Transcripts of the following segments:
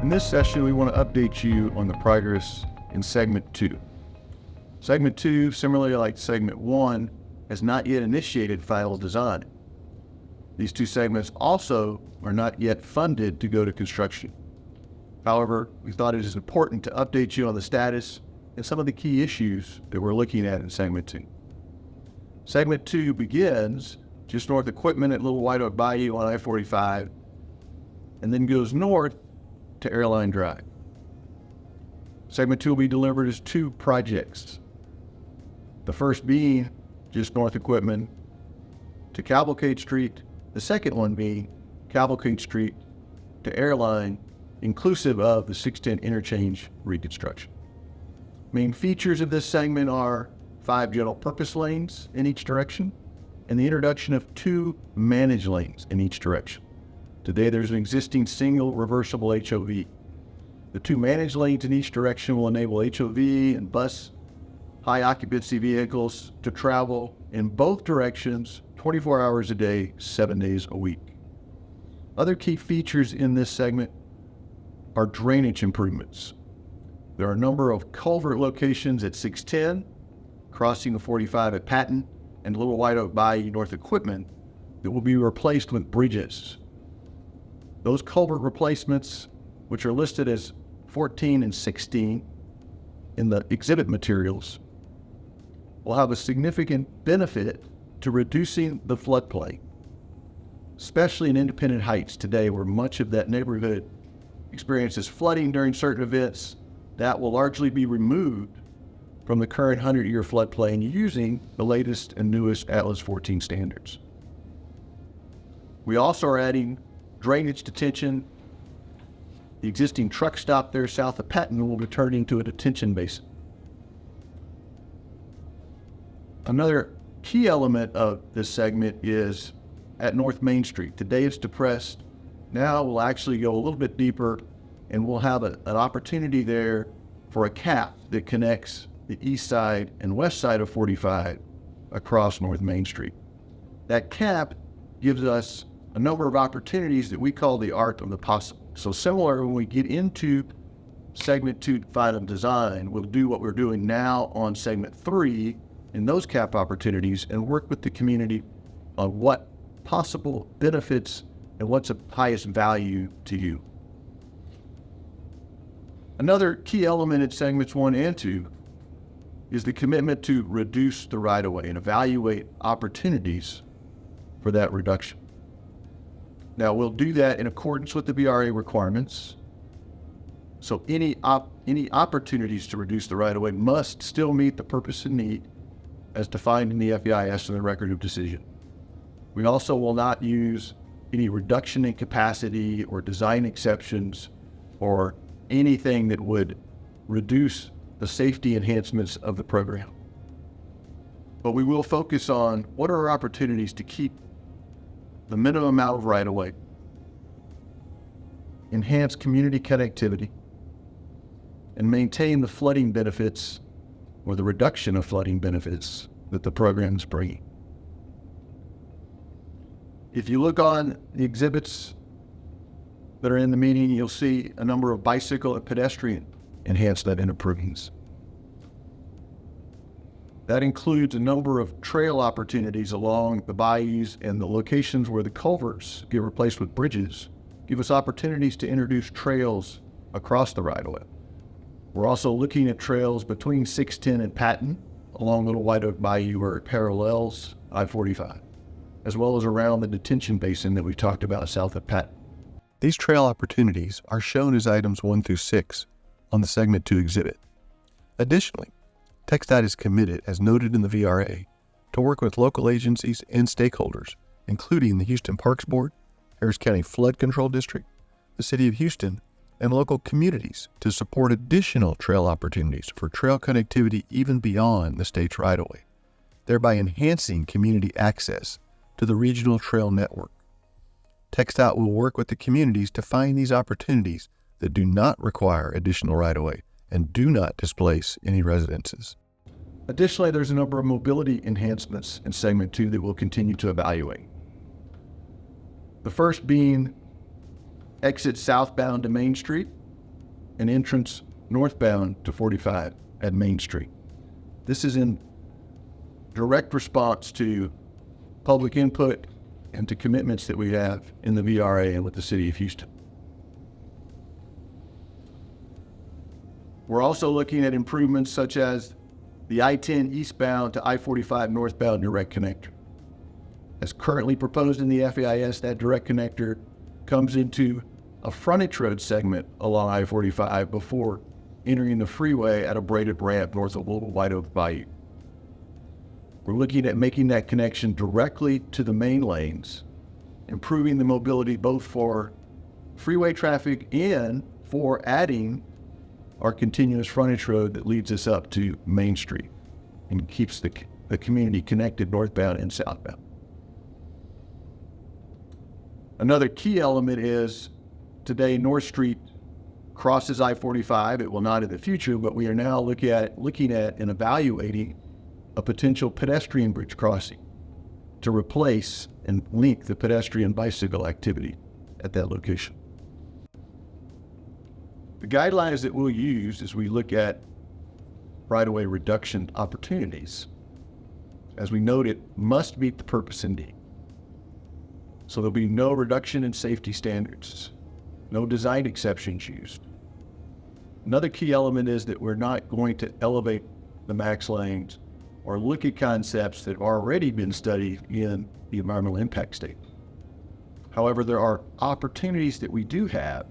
In this session, we want to update you on the progress in Segment 2. Segment 2, similarly like Segment 1, has not yet initiated final design. These two segments also are not yet funded to go to construction. However, we thought it is important to update you on the status and some of the key issues that we're looking at in Segment 2. Segment 2 begins just north of Equipment at Little White Oak Bayou on I-45, and then goes north to Airline Drive. Segment 2 will be delivered as two projects. The first being just north of Equipment to Cavalcade Street, the second one being Cavalcade Street to Airline, inclusive of the 610 interchange reconstruction. Main features of this segment are 5 general purpose lanes in each direction and the introduction of 2 managed lanes in each direction. Today there's an existing single reversible HOV. The 2 managed lanes in each direction will enable HOV and bus high occupancy vehicles to travel in both directions 24 hours a day, 7 days a week. Other key features in this segment are drainage improvements. There are a number of culvert locations at 610, crossing the 45 at Patton, and Little White Oak Bayou North Equipment that will be replaced with bridges. Those culvert replacements, which are listed as 14 and 16 in the exhibit materials, will have a significant benefit to reducing the floodplain, especially in Independent Heights today, where much of that neighborhood experiences flooding during certain events. That will largely be removed from the current 100-year floodplain using the latest and newest Atlas 14 standards. We also are adding drainage detention. The existing truck stop there south of Patton will be turned into a detention basin. Another key element of this segment is at North Main Street. Today it's depressed. Now we'll actually go a little bit deeper, and we'll have an opportunity there for a cap that connects the east side and west side of 45 across North Main Street. That cap gives us a number of opportunities that we call the art of the possible. So similar, when we get into Segment 2 final design, we'll do what we're doing now on Segment 3 in those cap opportunities and work with the community on what possible benefits and what's of highest value to you. Another key element in Segments 1 and 2 is the commitment to reduce the right-of-way and evaluate opportunities for that reduction. Now, we'll do that in accordance with the BRA requirements. So any opportunities to reduce the right-of-way must still meet the purpose and need as defined in the FEIS and the Record of Decision. We also will not use any reduction in capacity or design exceptions or anything that would reduce the safety enhancements of the program. But we will focus on what are our opportunities to keep the minimum amount of right-of-way, enhance community connectivity, and maintain the flooding benefits or the reduction of flooding benefits that the program is bringing. If you look on the exhibits that are in the meeting, you'll see a number of bicycle and pedestrian enhancement and improvements. That includes a number of trail opportunities along the bayous and the locations where the culverts get replaced with bridges give us opportunities to introduce trails across the right-of-way. We're also looking at trails between 610 and Patton along Little White Oak Bayou where it parallels I-45, as well as around the detention basin that we talked about south of Patton. These trail opportunities are shown as items 1 through 6 on the Segment 2 exhibit. Additionally, TxDOT is committed, as noted in the VRA, to work with local agencies and stakeholders, including the Houston Parks Board, Harris County Flood Control District, the City of Houston, and local communities to support additional trail opportunities for trail connectivity even beyond the state's right-of-way, thereby enhancing community access to the regional trail network. TxDOT will work with the communities to find these opportunities that do not require additional right-of-way and do not displace any residences. Additionally, there's a number of mobility enhancements in Segment 2 that we'll continue to evaluate. The first being exit southbound to Main Street an entrance northbound to 45 at Main Street. This is in direct response to public input and to commitments that we have in the VRA and with the City of Houston. We're also looking at improvements such as the I-10 eastbound to I-45 northbound direct connector. As currently proposed in the FEIS, that direct connector comes into a frontage road segment along I-45 before entering the freeway at a braided ramp north of Little White Oak Bayou. We're looking at making that connection directly to the main lanes, improving the mobility both for freeway traffic and for adding our continuous frontage road that leads us up to Main Street and keeps the community connected northbound and southbound. Another key element is today North Street crosses I-45. It will not in the future, but we are now looking at and evaluating a potential pedestrian bridge crossing to replace and link the pedestrian bicycle activity at that location. The guidelines that we'll use as we look at right-of-way reduction opportunities, as we noted, must meet the purpose and need. So there'll be no reduction in safety standards, no design exceptions used. Another key element is that we're not going to elevate the max lanes or look at concepts that have already been studied in the environmental impact statement. However, there are opportunities that we do have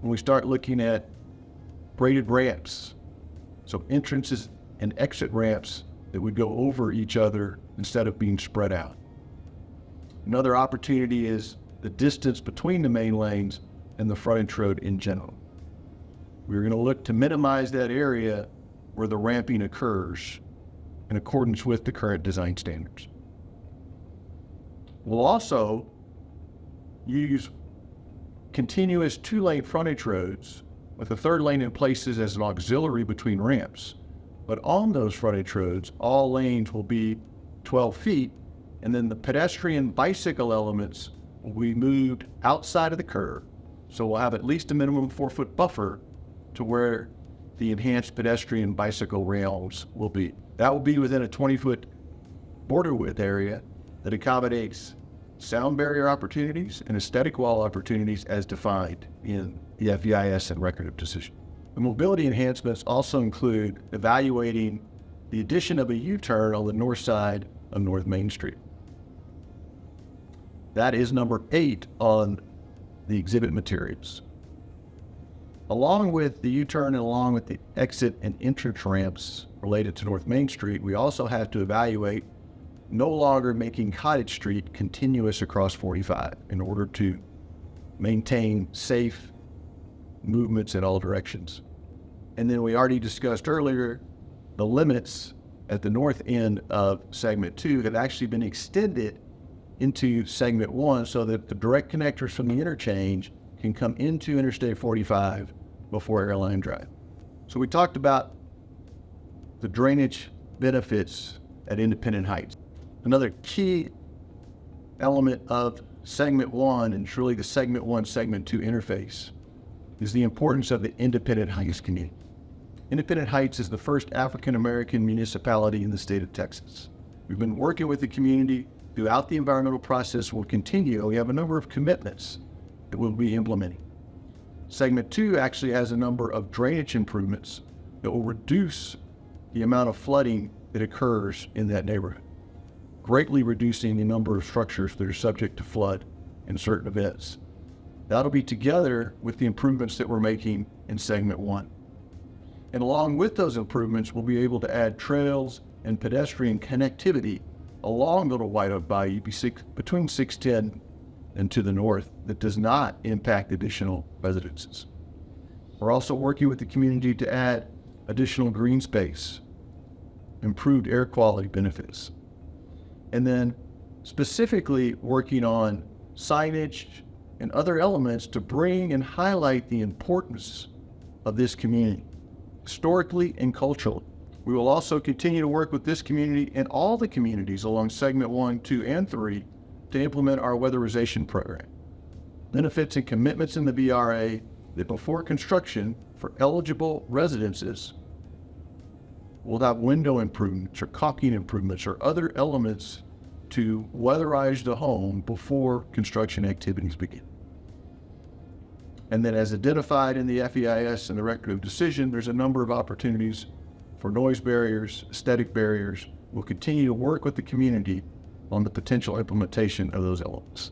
when we start looking at braided ramps, so entrances and exit ramps that would go over each other instead of being spread out. Another opportunity is the distance between the main lanes and the frontage road in general. We're going to look to minimize that area where the ramping occurs in accordance with the current design standards. We'll also use continuous two-lane frontage roads with a third lane in places as an auxiliary between ramps. But on those frontage roads, all lanes will be 12 feet, and then the pedestrian bicycle elements will be moved outside of the curve. So we'll have at least a minimum 4-foot buffer to where the enhanced pedestrian bicycle rails will be. That will be within a 20-foot border width area that accommodates sound barrier opportunities and aesthetic wall opportunities as defined in the FEIS and Record of Decision. The mobility enhancements also include evaluating the addition of a U-turn on the north side of North Main Street. That is number 8 on the exhibit materials. Along with the U-turn and along with the exit and entrance ramps related to North Main Street, we also have to evaluate no longer making Cottage Street continuous across 45 in order to maintain safe movements in all directions. And then we already discussed earlier, the limits at the north end of segment 2 have actually been extended into segment 1 so that the direct connectors from the interchange can come into Interstate 45 before Airline Drive. So we talked about the drainage benefits at Independent Heights. Another key element of segment 1 and truly the segment 1, segment 2 interface is the importance of the Independent Heights community. Independent Heights is the first African-American municipality in the state of Texas. We've been working with the community throughout the environmental process. Will continue. We have a number of commitments that we'll be implementing. Segment 2 actually has a number of drainage improvements that will reduce the amount of flooding that occurs in that neighborhood, greatly reducing the number of structures that are subject to flood in certain events. That'll be together with the improvements that we're making in segment 1. And along with those improvements, we'll be able to add trails and pedestrian connectivity along Little White Oak Bayou between 610 and to the north that does not impact additional residences. We're also working with the community to add additional green space, improved air quality benefits, and then specifically working on signage and other elements to bring and highlight the importance of this community, historically and culturally. We will also continue to work with this community and all the communities along segment 1, 2, and 3 to implement our weatherization program. Benefits and commitments in the VRA that before construction for eligible residences, we'll have window improvements or caulking improvements or other elements to weatherize the home before construction activities begin. And then as identified in the FEIS and the record of decision, there's a number of opportunities for noise barriers, aesthetic barriers. We'll continue to work with the community on the potential implementation of those elements.